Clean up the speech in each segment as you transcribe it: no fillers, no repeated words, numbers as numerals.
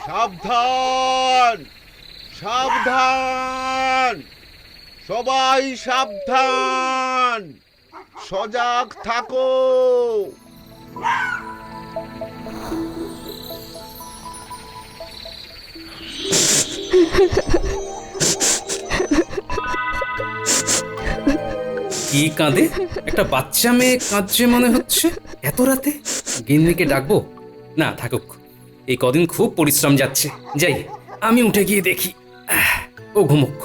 সাবধান, সাবধান, সবাই সাবধান, সজাগ থাকো। কি কাঁদে? একটা বাচ্চা মেয়ে কাঁদছে মনে হচ্ছে এত রাতে। গিন্নিকে ডাকবো? না, থাকুক। এই কদিন খুব পরিশ্রম যাচ্ছে। যাই, আমি উঠে গিয়ে দেখি। ও ঘুমুক।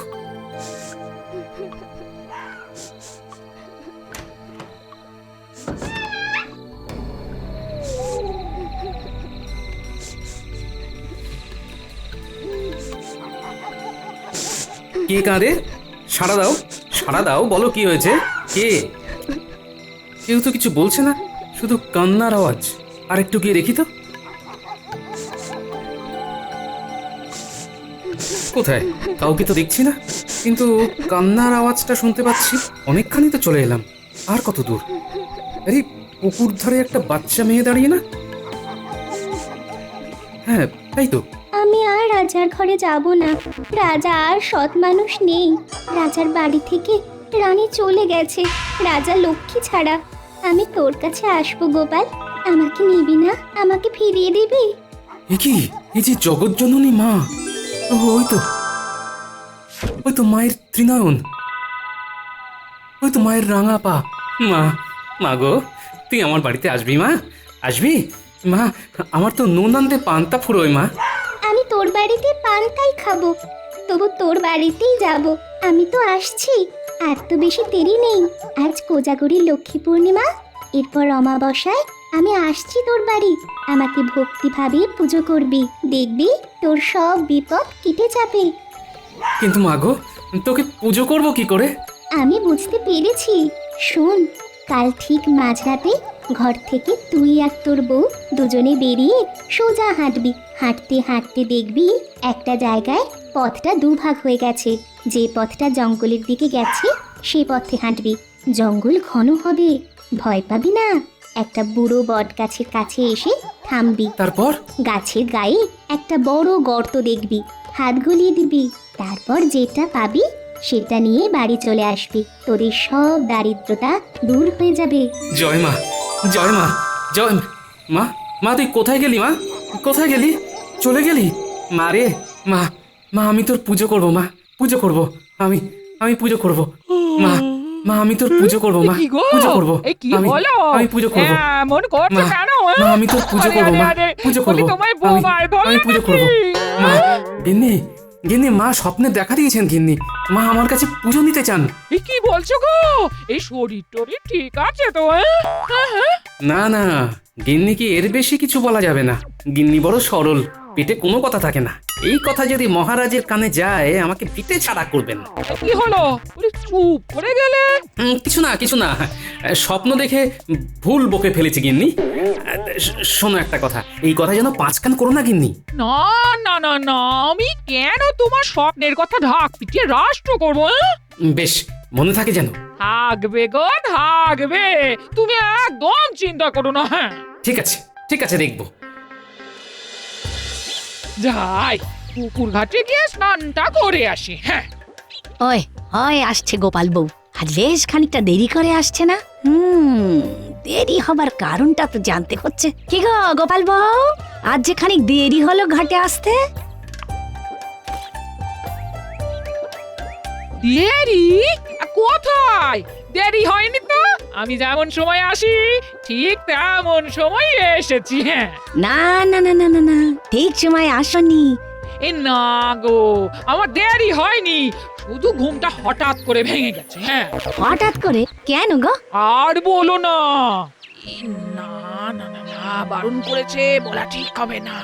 কে কাঁদে? সাড়া দাও, সাড়া দাও, বলো কি হয়েছে? কে? কেউ তো কিছু বলছে না, শুধু কান্নার আওয়াজ। আর একটু গিয়ে দেখি তো। কোথায়? কাউকে তো দেখছি না, কিন্তু কান্নার আওয়াজটা শুনতে পাচ্ছি। অনেকখানি তো চলে এলাম। আর কত দূর? আরে, পুকুর ধারে একটা বাচ্চা মেয়ে দাঁড়িয়ে না? হ্যাঁ, তাই তো। আমি আর রাজার ঘরে যাব না। রাজা আর সৎ মানুষ নেই। রাজার বাড়ি থেকে রানী চলে গেছে, রাজা লক্ষ্মী ছাড়া। আমি তোর কাছে আসবো গোপাল, আমাকে নিবি না? আমাকে ফিরিয়ে দিবি? এ কি? এই যে জগৎজননী মা। ওই তো, ওই তো মায়ের ত্রিনয়ন, ওই তো মায়ের রাঙা পা। মা, মা গো, তুই আমার বাড়িতে আসবি মা? আসবি মা? আমার তো নুন আনতে পান্তা ফুরোয় মা। আমি তোর বাড়িতে পান্তাই খাবো, তবু তোর বাড়িতেই যাব। আমি তো আসছি, আর তো বেশি দেরি নেই। আজ কোজাগরী লক্ষ্মী পূর্ণিমা, এরপর অমাবস্যায় আমি আসছি তোর বাড়ি। আমাকে ভক্তিভাবে পুজো করবি, দেখবি তোর সব বিপদ কেটে যাবে। কিন্তু মা গো, তোকে পুজো করব কি করে? আমি বুঝতে পেরেছি। শোন, কাল ঠিক মাঝরাতে ঘর থেকে তুই আর তোর বউ দুজনে বেরিয়ে সোজা হাঁটবি। হাঁটতে হাঁটতে দেখবি একটা জায়গায় পথটা দুভাগ হয়ে গেছে। যে পথটা জঙ্গলের দিকে গেছে সে পথে হাঁটবি। জঙ্গল ঘন হবে, ভয় পাবি না। একটা বুড়ো বট গাছের কাছে এসে থামবি। তারপর? গাছের গায়ে একটা বড় গর্ত দেখবি, হাত গলিয়ে দিবি। তারপর যেটা পাবি সেটা নিয়ে বাড়ি চলে আসবি। তোদের সব দারিদ্রতা দূর হয়ে যাবে। জয় মা, জয় মা, জয় মা। মা, তুই কোথায় গেলি মা? কোথায় গেলি? চলে গেলি? মা রে, মা, মা, আমি তোর পুজো করব মা, পুজো করব। আমি আমি পুজো করব মা। মা, আমি তোর পুজো করব মা, পুজো করব। আমি পুজো করব মন করছে মা। কেন? মা, আমি তোর পুজো করব মা, পুজো করব। আমি পুজো করব মা। গিন্নি, গিন্নি, মা স্বপ্নে দেখা দিয়েছেন গিন্নি। মা আমার কাছে পুজো নিতে চান। এই কি বলছো গো? এই শরীর টরীর ঠিক আছে তো? না না, গিন্নিকে এর বেশি কিছু বলা যাবে না। গিন্নি বড় সরল, পেটে কোনো কথা থাকে না। এই কথা যদি মহারাজের কানে যায় আমাকে পিঠে ছাড়া করবেন। কি হলো? চুপ করে গেলে? কিছু না, কিছু না। স্বপ্ন দেখে ভুল বকে ফেলেছি গিন্নি। শোনো একটা কথা, এই কথা যেন পাঁচ কান করো না গিন্নি। না না না না, আমি কেন তোমার স্বপ্নের কথা ঢাক পিটিয়ে রাষ্ট্র করবো? বেশ, মনে থাকে যেন। থাকবে গো, থাকবে। তুমি একদম চিন্তা করো না। হ্যাঁ, ঠিক আছে, ঠিক আছে, দেখবো। যাই পুকুর ঘাটে গিয়ে স্নানটা করে আসি। হ্যাঁ, ওই হয় আসছে গোপাল বউ। আজ বেশ খানিকটা দেরি করে আসছে না? দেরি হবার কারণটা তো জানতে হচ্ছে। কি গো গোপাল বউ, আজ যে খানিক দেরি হলো ঘাটে আসতে? দেরি? কোথায়? দেরি হয়নি তো। আমি যেমন সময় আসি ঠিক তেমন সময় এসেছি। হ্যাঁ, না না না না না না, ঠিক সময় আসনি। এ না গো, আমার দেরি হয়নি, শুধু ঘুমটা হঠাৎ করে ভেঙে গেছে। হ্যাঁ, হঠাৎ করে? কেন গো? আর বলো না। এ না না না না, বারণ করেছে, বলা ঠিক হবে না।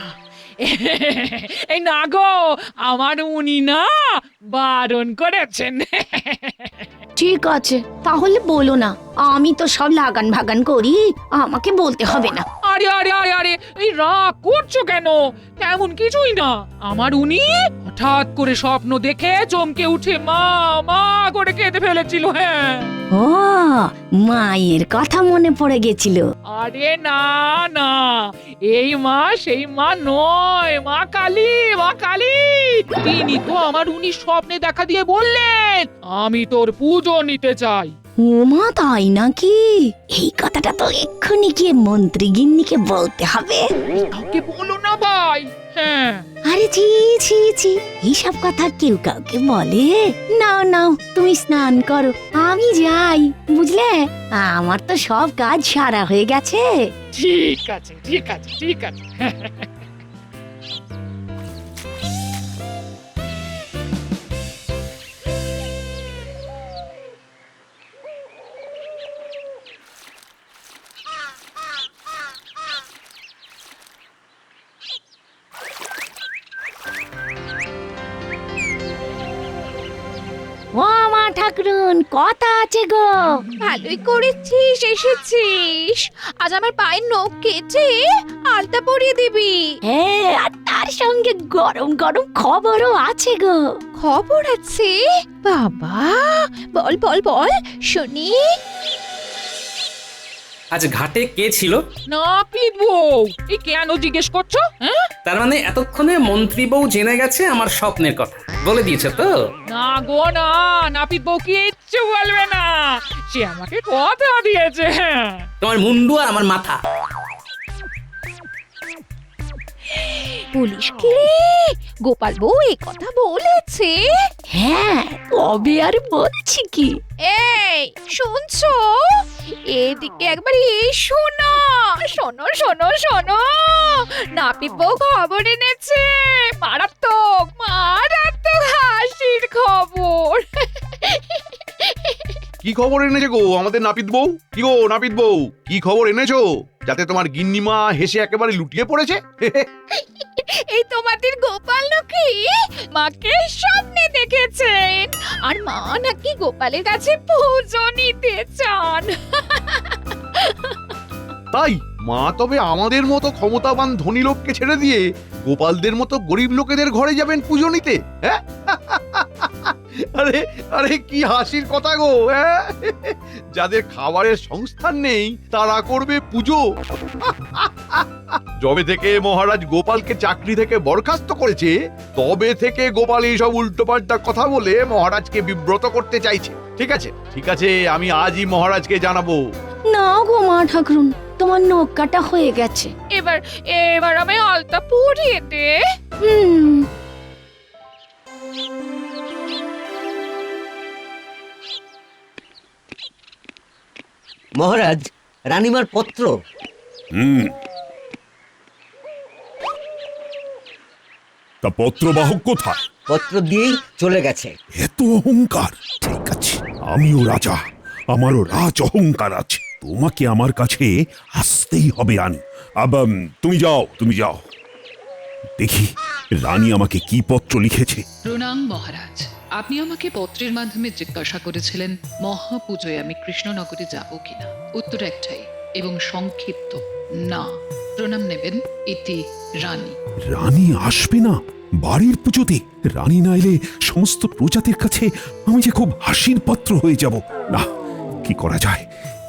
এই না গো, আমার উনি না বারণ করেছেন। ঠিক আছে, তাহলে বলো না। আমি তো সব লাগান ভাগান করি, আমাকে বলতে হবে না। আরে আরে আরে আরে, এই রাগ করছো কেন? তেমন কিছুই না। আমার উনি হঠাৎ করে স্বপ্ন দেখে চমকে উঠে মা মা করে কেঁদে ফেলেছিল। হ্যাঁ, ও, মায়ের কথা মনে পড়ে গেছিল। আরে না না, এই মা সেই মা নয়, মা কালী, মা কালী। তিনি তো আমার উনি স্বপ্নে দেখা দিয়ে বললেন আমি তোর পুজো নিতে চাই। ও মা, তাই নাকি? এই কথাটা তো এক্ষুনি গিয়ে মন্ত্রী গিন্নিকে বলতে হবে। কাউকে বলো না ভাই। হ্যাঁ, আরে ছি ছি ছি, এইসব কথা কেউ কাউকে বলে? নাও নাও, তুমি স্নান করো, আমি যাই, বুঝলে? আমার তো সব কাজ সারা হয়ে গেছে। ঠিক আছে, ঠিক আছে, ঠিক আছে। ও মা ঠাকুরুন, কথা আছে গো। ভালোই করেছিস এসেছিস। আজ আমার পায়ের নখ কেটে আলতা পরিয়ে দিবি। হ্যাঁ, আর তার সঙ্গে গরম গরম খবরও আছে গো। খবর আছে? বাবা, বল বল বল শুনি। আজ ঘাটে কে ছিল? নাপিত বউ। এই কেন জিজ্ঞেস করছো? হ্যাঁ, তার মানে এতক্ষণে মন্ত্রী বউ জেনে গেছে আমার স্বপ্নের কথা, বলে দিয়েছে তো? না গো না, নাপিত বউ কিচ্ছু বলবে না, সে আমাকে কথা দিয়েছে। তোমার মুন্ডু আর আমার মাথা। পুলিশ কি রে? গোপাল বউ এই কথা বলেছে? হ্যাঁ, তবে আর বলছি কি? এই শুনছো? এদিকে একবার এসো না। শোনো শোনো শোনো, নাপিত বউ খবর এনেছে। মারাত্মক মারাত্মক হাসির খবর। কি খবর এনেছে গো আমাদের নাপিত বউ? কি গো নাপিত বউ, কি খবর এনেছো যাতে তোমার গিন্নিমা হেসে একেবারে লুটিয়ে পড়েছে? এই তোমাদের গোপাল নাকি মাকে স্বপ্নে দেখেছেন, আর মা নাকি গোপালের কাছে পুজো নিতে চান। তাই মা তবে আমাদের মতো ক্ষমতাবান ধনী লোককে ছেড়ে দিয়ে গোপালদের মতো গরিব লোকেদের ঘরে যাবেন পুজো নিতে? হ্যাঁ? আরে আরে কি হাসির কথা গো, হ্যাঁ? যাদের খাবারের সংস্থান নেই তারা করবে পুজো। যবে থেকে মহারাজ গোপালকে চাকরি থেকে বরখাস্ত করেছে তবে থেকে গোপাল এইসব উল্টোপাল্টা কথা বলে মহারাজকে বিব্রত করতে চাইছে। ঠিক আছে ঠিক আছে, আমি আজই মহারাজকে জানাবো। না গো মা ঠাকুরুন, তোমার নখ কাটা হয়ে গেছে। এবার এবার আমি আলতা পরিয়ে দে। হুম। মহারাজ, রানীমার পত্র। তা পত্রবাহক কোথায়? পত্র দিয়েই চলে গেছে। এত অহংকার! ঠিক আছে, আমিও রাজা, আমারও রাজ অহংকার আছে। তোমাকে আমার কাছে আসতেই হবে রানী। তুমি যাও, তুমি যাও। দেখি রানী আমাকে কি পত্র লিখেছে। প্রণাম মহারাজ, আপনি আমাকে পত্রের মাধ্যমে জিজ্ঞাসা করেছিলেন মহাপূজোয় আমি কৃষ্ণনগরে যাব কিনা। উত্তর একটাই এবং সংক্ষিপ্ত, না। প্রণাম নেবেন, ইতি রানী। রানী আসবে না বাড়ির পুজোতে? রানী না এলে সমস্ত প্রজাদের কাছে আমি যে খুব হাসির পাত্র হয়ে যাব। না, কি করা যায়,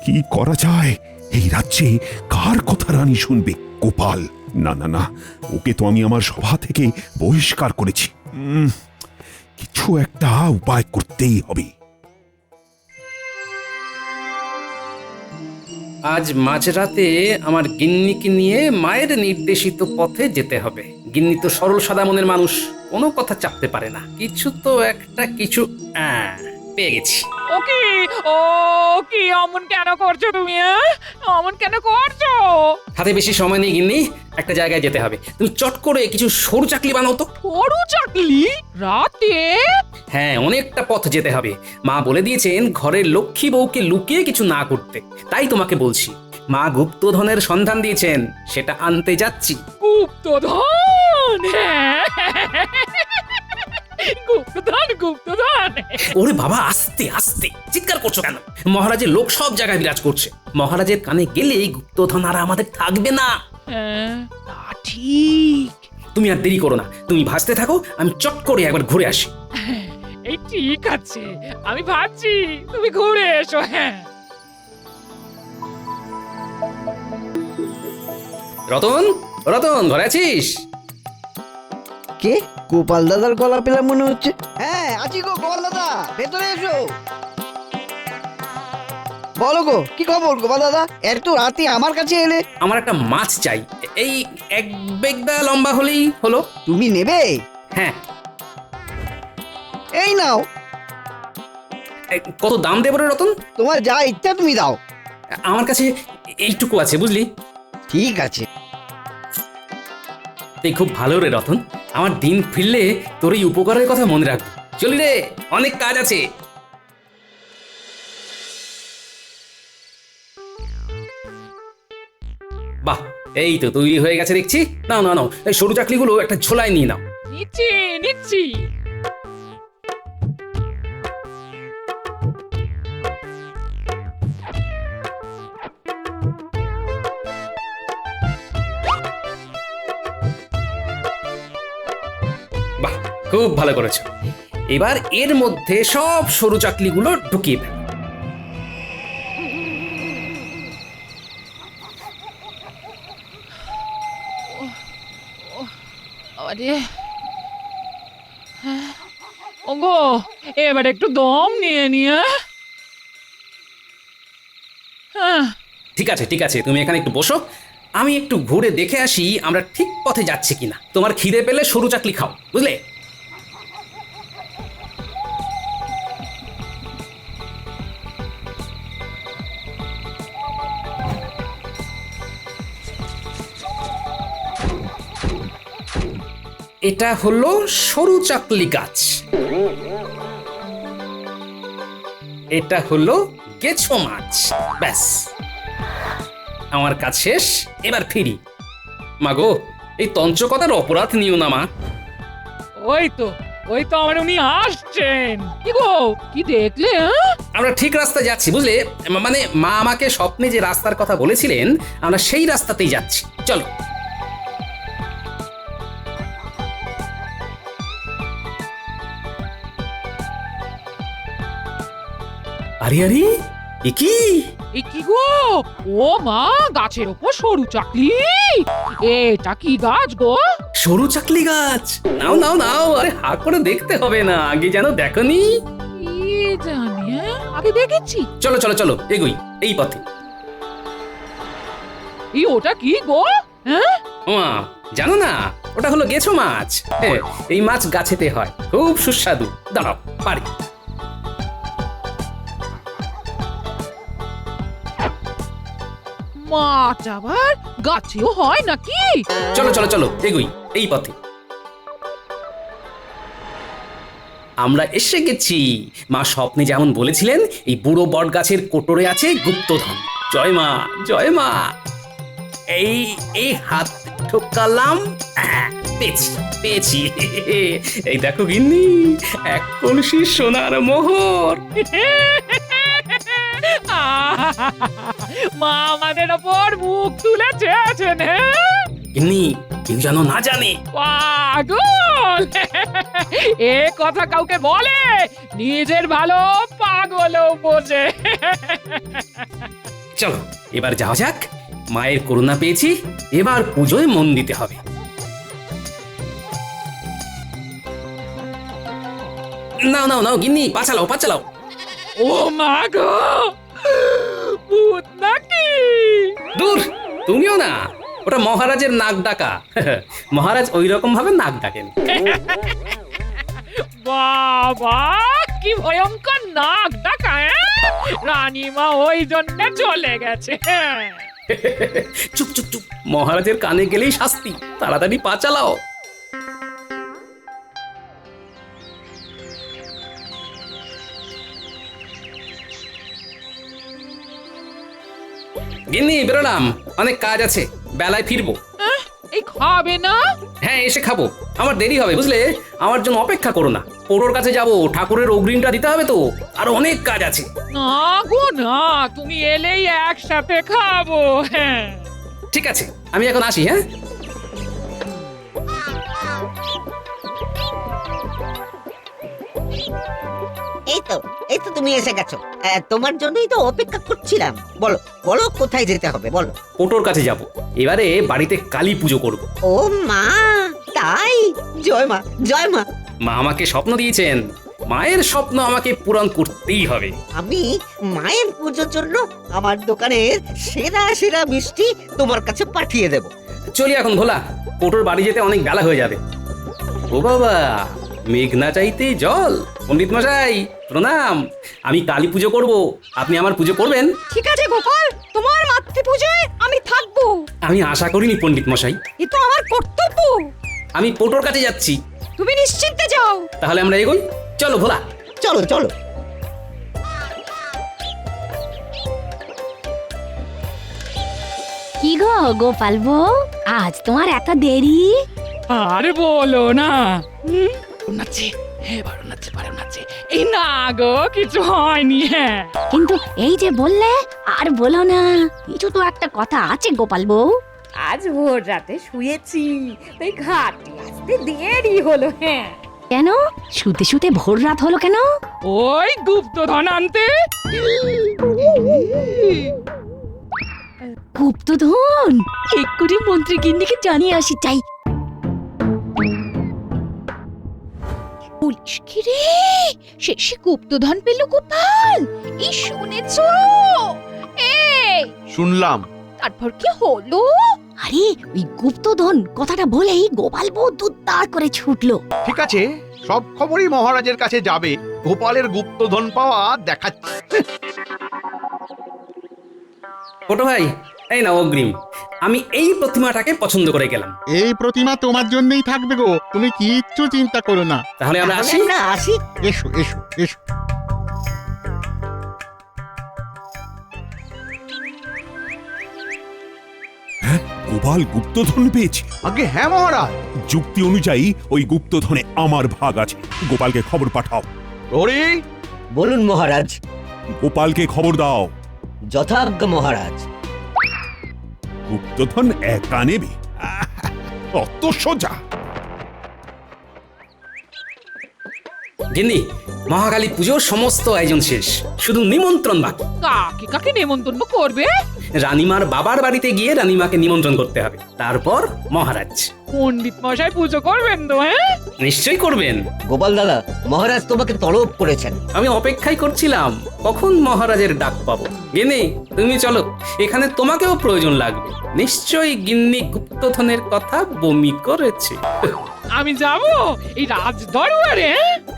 কি করা যায়? এই রাজ্যে কার কথা রানী শুনবে? গোপাল? না না না, ওকে তো আমি আমার সভা থেকে বহিষ্কার করেছি। কিছু একটা উপায় করতেই হবে। আজ মাঝরাতে আমার গিন্নিকে নিয়ে মায়ের নির্দেশিত পথে যেতে হবে। গিন্নি তো সরল সাদা মনের মানুষ, কোনো কথা চাপতে পারে না। কিছু তো একটা কিছু পেয়ে গেছি। ওকে ও কি অমন কেন করছো তুমি? অমন কেন করছো? হাতে বেশি সময় নেই গিন্নি, একটা জায়গায় যেতে হবে। তুমি চট করে কিছু সরু চাকলি বানাও তো। সরু চাকলি? রাতে? হ্যাঁ, অনেকটা পথ যেতে হবে। মা বলে দিয়েছেন ঘরের লক্ষ্মী বউকে লুকিয়ে কিছু না করতে। তাই তোমাকে বলছি, মা গুপ্তধনের সন্ধান দিয়েছেন, সেটা আনতে যাচ্ছি। গুপ্তধন? গুপ্তধন গুপ্তধন? ওরে বাবা, আস্তে আস্তে চিৎকার করছো কেন? মহারাজের লোক সব জায়গায় বিরাজ করছে। মহারাজের কানে গেলেই গুপ্তধন আর আমাদের থাকবে না। হ্যাঁ, তা ঠিক। তুমি আর দেরি করো না, তুমি ভাসতে থাকো, আমি চট করে একবার ঘুরে আসি। এই ঠিক আছে, আমি ভাবছি তুমি ঘুরে এসো। হ্যাঁ, রতন রতন ঘরে আছিস? কে? গোপাল দাদার গলা পেলাম মনে হচ্ছে। হ্যাঁ আছি গো গোপাল দাদা, ভেতরে এসো। বলো গো, কি খবর গোপাল দাদা? এত রাতে আমার কাছে এলে? আমার একটা মাছ চাই, এই এক বেগদা লম্বা হলেই হলো। তুমি নেবে? হ্যাঁ। এই নাও। কত দাম দেবো রে রতন? তোমার যা ইচ্ছা তুমি দাও। আমার কাছে এইটুকু আছে বুঝলি। ঠিক আছে। তুই খুব ভালো রে রতন, আমার দিন ফিরলে তোর এই উপকারের কথা মনে রাখবো। চলি রে, অনেক কাজ আছে। বাহ, এই তো তৈরি হয়ে গেছে দেখছি। নাও নাও নাও, এই সরু চাকলিগুলো একটা ঝোলায় নিয়ে নাও। নিচ্ছি নিচ্ছি। বাহ, খুব ভালো করেছো। এবার এর মধ্যে সব সরু চাকলিগুলো ঢুকিয়ে ফেলো। আরে ওগো, এবার একটু দম নিয়ে নিয়ে। হ্যাঁ। ঠিক আছে ঠিক আছে, তুমি এখানে একটু বসো, আমি একটু ঘুরে দেখে আসি আমরা ঠিক পথে যাচ্ছি কিনা। তোমার খিদে পেলে সরু চাকলি খাও, বুঝলে? এটা হলো সরু চাকলি গাছ, এটা হলো গেছো মাছ। ব্যাস, আমার কাজ শেষ, এবার ফিরি। মাগো, এই তঞ্চকতার অপরাধ নিও না মা। ওই তো আমার উনি আসছেন। কি গো, কি দেখলে? আমরা ঠিক রাস্তায় যাচ্ছি বুঝলে, মানে মা আমাকে স্বপ্নে যে রাস্তার কথা বলেছিলেন আমরা সেই রাস্তাতেই যাচ্ছি, চলো। আরে আরে, এ কি? এ কি গো? ও মা, গাছের ওপর সরু চাকলি। এটা কি গাছ গো? সরু চাকলি গাছ। নাও নাও নাও, আরে হা করে দেখতে হবে না, আগে যেন দেখনি। কি জানি, আগে দেখেছি। চলো চলো চলো, এগোই এই পথে। ওটা কি গো? হ্যাঁ, ওমা, জানো না, ওটা হলো গেছো মাছ। হ্যাঁ, এই মাছ গাছেতে হয়, খুব সুস্বাদু। দাঁড়াও, পারি। মাছ আবার গাছেও হয় নাকি? চলো চলো চলো, এগোই এই পথে। আমরা এসে গেছি। মা স্বপ্নে যেমন বলেছিলেন, এই বুড়ো বট গাছের কোটরে আছে গুপ্তধন। জয় মা, জয় মা। এই এই হাত ঠোকালাম, পেয়েছি পেয়েছি। এই দেখো গিন্নি, এক কলসি সোনার মোহর। মা আমাদের ওপর মুখ তুলে চেয়েছেন। গিন্নি, কেউ যেন না জানে। পাগল, এ কথা কাউকে বলে নিজের ভালো পাগলও বোঝে। চলো এবার যাওয়া যাক, মায়ের করুণা পেয়েছি, এবার পুজোয় মন দিতে হবে। নাও নাও নাও গিন্নি, পা চালাও পা চালাও। ও মা গো, ভূত নাকি? দূর, তুমিও না, ওটা মহারাজের নাক ডাকা। মহারাজ ওই রকম ভাবে নাক ডাকেন। বাবা, কি ভয়ঙ্কর নাক ডাকা! রানীমা ওই জন্য চলে গেছে। চুপ চুপ চুপ, মহারাজের কানে গেলেই শাস্তি, তাড়াতাড়ি পা চালাও। গিন্নি, বেরোলাম, অনেক কাজ আছে, বেলায় ফিরবো। এই খাবে না? হ্যাঁ, এসে খাবো, আমার দেরি হবে বুঝলে, আমার জন্য অপেক্ষা করো না। পোড়োর কাছে যাব, ঠাকুরের অগ্রিমটা দিতে হবে তো, আর অনেক কাজ আছে। না গো না, তুমি এলেই একসাথে খাবো। হ্যাঁ, ঠিক আছে, আমি এখন আসি। হ্যাঁ, এই তো তুমি এসে গেছো। তোমার জন্যই তো অপেক্ষা করছিলাম। বলো বলো কোথায় যেতে হবে বলো। ওটোর কাছে যাব, এবারে বাড়িতে কালী পুজো করব। ও মা, তাই? জয় মা, জয় মা। মা আমাকে স্বপ্ন দিয়েছেন, মায়ের স্বপ্ন আমাকে পূরণ করতেই হবে। আমি মায়ের পুজোর জন্য আমার দোকানের সেরা সেরা মিষ্টি তোমার কাছে পাঠিয়ে দেব। চলি এখন ভোলা, ওটোর বাড়ি যেতে অনেক বেলা হয়ে যাবে। ও বাবা, মেঘ না চাইতেই জল। পণ্ডিত মশাই প্রণাম, আমি কালী পুজো করব, আপনি আমার পুজো করবেন? ঠিক আছে গোপাল, তোমার মাতৃ পূজায় আমি থাকবো। আমি আশা করিনি পণ্ডিত মশাই, এ তো আমার কর্তব্য। আমি পোটোর কাছে যাচ্ছি। তুমি নিশ্চিন্তে যাও। তাহলে আমরা এগোই, চলো ভোলা। চলো চলো। কি গো গোপাল বউ, আজ তোমার এত দেরি? আর বলো না। বারণ আছে, হ্যাঁ বারণ আছে। এই না গো, কিছু হয়নি। হ্যাঁ, কিন্তু এই যে বললে আর বলো না, কিছু তো একটা কথা আছে গোপাল বউ। আজ ভোর রাতে শুয়েছি, তাই ঘাটে আসতে দেরি হলো। হ্যাঁ, কেন শুতে শুতে ভোর রাত হলো কেন? ওই গুপ্তধন আনতে। গুপ্তধন এক্ষুনি মন্ত্রী গিন্নিকে জানিয়ে আসি চাই। পুলিশ কি রে? শেষে গুপ্তধন পেল গোপাল, এই শুনেছো? এই শুনলাম। তারপর কি হলো? আরে ওই গুপ্তধন কথাটা বলেই গোপাল বউ দুত্তার করে ছুটলো। ঠিক আছে, সব খবরই মহারাজের কাছে যাবে। গোপালের গুপ্তধন পাওয়া দেখাচ্ছে। ছোট ভাই, এই না অগ্রিম, আমি এই প্রতিমাটাকে পছন্দ করে গেলাম। এই প্রতিমা তোমার জন্যই থাকবে গো, তুমি কিচ্ছু চিন্তা করো না। তাহলে আমরা আসি। আমরা আসি। এসো এসো এসো। গোপাল গুপ্তধন পেয়েছে। আগে হ্যাঁ মহারাজ। যুক্তি অনুযায়ী ওই গুপ্তধনে আমার ভাগ আছে। গোপালকে খবর পাঠাও। প্রহরী, বলুন মহারাজ। গোপালকে খবর দাও। যথাজ্ঞা মহারাজ। গুপ্তধন একা নেবে? অত সোজা? গিন্নি, মহাকালী পুজোর সমস্ত আয়োজন শেষ, শুধু নিমন্ত্রণ বাকি। কাকে কাকে নেমন্তন্ন করবে? রানীমার বাবার বাড়িতে গিয়ে রানীমাকে নিমন্ত্রণ করতে হবে, তারপর মহারাজ। পণ্ডিত মশাই পুজো করবেন তো? হ্যাঁ, নিশ্চয়ই করবেন। গোপাল দাদা, মহারাজ তোমাকে তলব করেছেন। আমি অপেক্ষাই করছিলাম কখন মহারাজের ডাক পাবো। গিন্নি তুমি চলো, এখানে তোমাকেও প্রয়োজন লাগবে। নিশ্চয়ই গিন্নি গুপ্তধনের কথা বমি করেছে। আমি যাব এই রাজ দরবারে।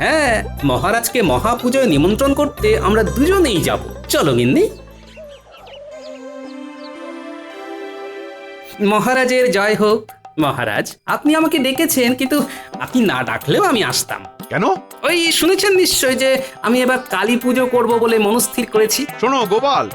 হ্যাঁ, মহারাজকে মহাপুজোয় নিমন্ত্রণ করতে আমরা দুজনেই যাব। চলো গিন্নি। মহারাজের জয় হোক। মহারাজ, আপনি আমাকে ডেকেছেন, কিন্তু আপনি না ডাকলেও আমি আসতাম। কেন? ওই শুনেছেন নিশ্চয় যে আমি এবার কালী পুজো করব বলে মনস্থির করেছি। শোনো গোপাল,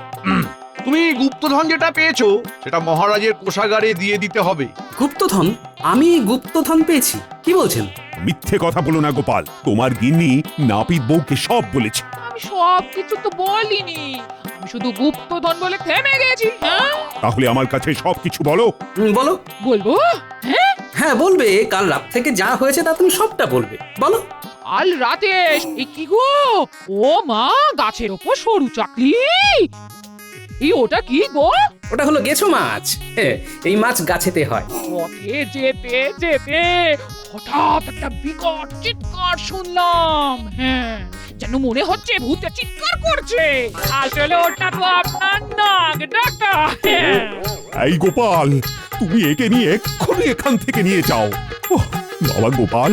তুমি গুপ্তধন যেটা পেয়েছো সেটা মহারাজের কোষাগারে দিয়ে দিতে হবে। গুপ্তধন? আমি গুপ্তধন পেয়েছি? কি বলছেন? মিথ্যে কথা বলো না গোপাল, তোমার গিন্নি নাপিত বউকে সব বলেছে। আমি সব কিছু তো বলিনি, আমি শুধু গুপ্তধন বলে থেমে গেছি। হ্যাঁ, তাহলে আমার কাছে সবকিছু বলো। বলো। বলবো? হ্যাঁ হ্যাঁ বলবে, কাল রাত থেকে যা হয়েছে তা তুমি সবটা বলবে, বলো। কাল রাতে এই কি গো, ও মা, গাছের ওপর সরু চাকলি, এই ওটা কি গো? ওটা হলো গেছো মাছ। এই মাছ গাছেতে হয়। পথে যেতে যেতে হঠাৎ একটা বিকট চিৎকার শুনলাম। হ্যাঁ, যেন মনে হচ্ছে ভূতে চিৎকার করছে। আসলে ওটা তো আপনার নাক ডাকা। হ্যাঁ। এই গোপাল, তুমি একে নিয়ে এক্ষুনি এখান থেকে নিয়ে যাও। ওহ, বাবা গোপাল,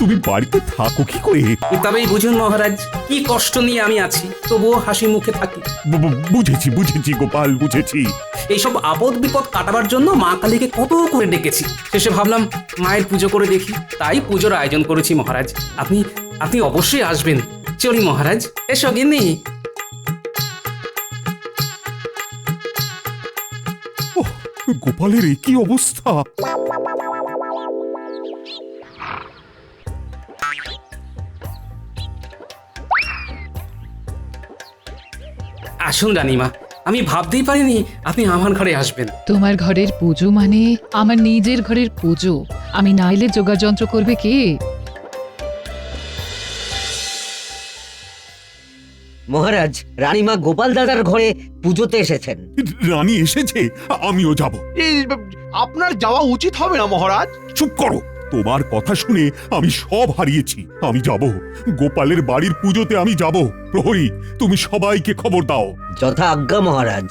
তুমি বাড়িতে থাকো কি করে? তবেই বুঝুন মহারাজ, কি কষ্ট নিয়ে আমি আছি, তবুও হাসি মুখে থাকি। বুঝেছি বুঝেছি গোপাল, বুঝেছি। এইসব আপদ বিপদ কাটাবার জন্য মা কালীকে কত করে ডেকেছি, শেষে ভাবলাম মায়ের পুজো করে দেখি, তাই পুজোর আয়োজন করেছি মহারাজ। আপনি আপনি অবশ্যই আসবেন। চলি মহারাজ, এসো গিন্নি। ওহ, গোপালের এই কি অবস্থা! আসুন রানীমা, আমি ভাবতেই পারিনি আপনি আমার ঘরে আসবেন। তোমার ঘরের পুজো মানে আমার নিজের ঘরের পুজো, আমি নাইলে যোগাযন্ত্র করবে কে? মহারাজ রানীমা গোপাল দাদার ঘরে পুজোতে এসেছেন। রানী এসেছে, আমিও যাব। এই, আপনার যাওয়া উচিত হবে না মহারাজ। চুপ করো, তোমার কথা শুনে আমি সব হারিয়েছি। আমি যাব, গোপালের বাড়ির পুজোতে আমি যাব। প্রহরী, তুমি সবাইকে খবর দাও। যথা আজ্ঞা মহারাজ।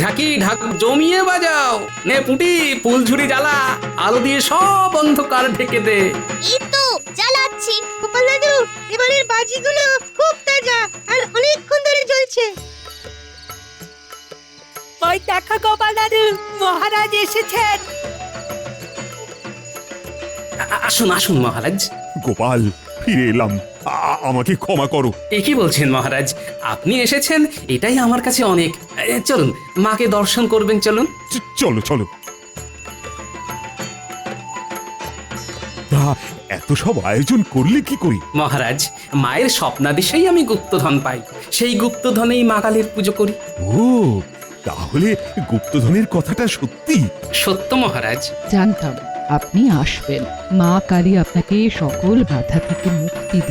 ঢাকি ঢাক জমিয়ে বাজাও, নে পুটি ফুলঝুরি জ্বালা, আলো দিয়ে সব অন্ধকার ঢেকে দে। এই তো জ্বালাচ্ছি। গোপাল দাদু, এবারের বাজিগুলো খুব তাজা আর অনেকক্ষণ ধরে জ্বলছে। ওই দেখো গোপাল দাদু, মহারাজ এসেছেন। আসুন আসুন মহারাজ। গোপাল, ফিরে এলাম, আমাকে ক্ষমা করো। এ কি বলছেন মহারাজ, আপনি এসেছেন এটাই আমার কাছে অনেক। চলুন মাকে দর্শন করবেন, চলুন। চলো চলো। তা এত সব আয়োজন করলে কি করি? মহারাজ, মায়ের স্বপ্নাদেশেই আমি গুপ্তধন পাই, সেই গুপ্তধনেই মা কালীর পুজো করি। ও, তাহলে গুপ্তধনের কথাটা সত্যি? সত্য মহারাজ। জানতাম আপনি আসবেন। মা কালী আপনাকে সকল বাধা থেকে মুক্তি দিয়ে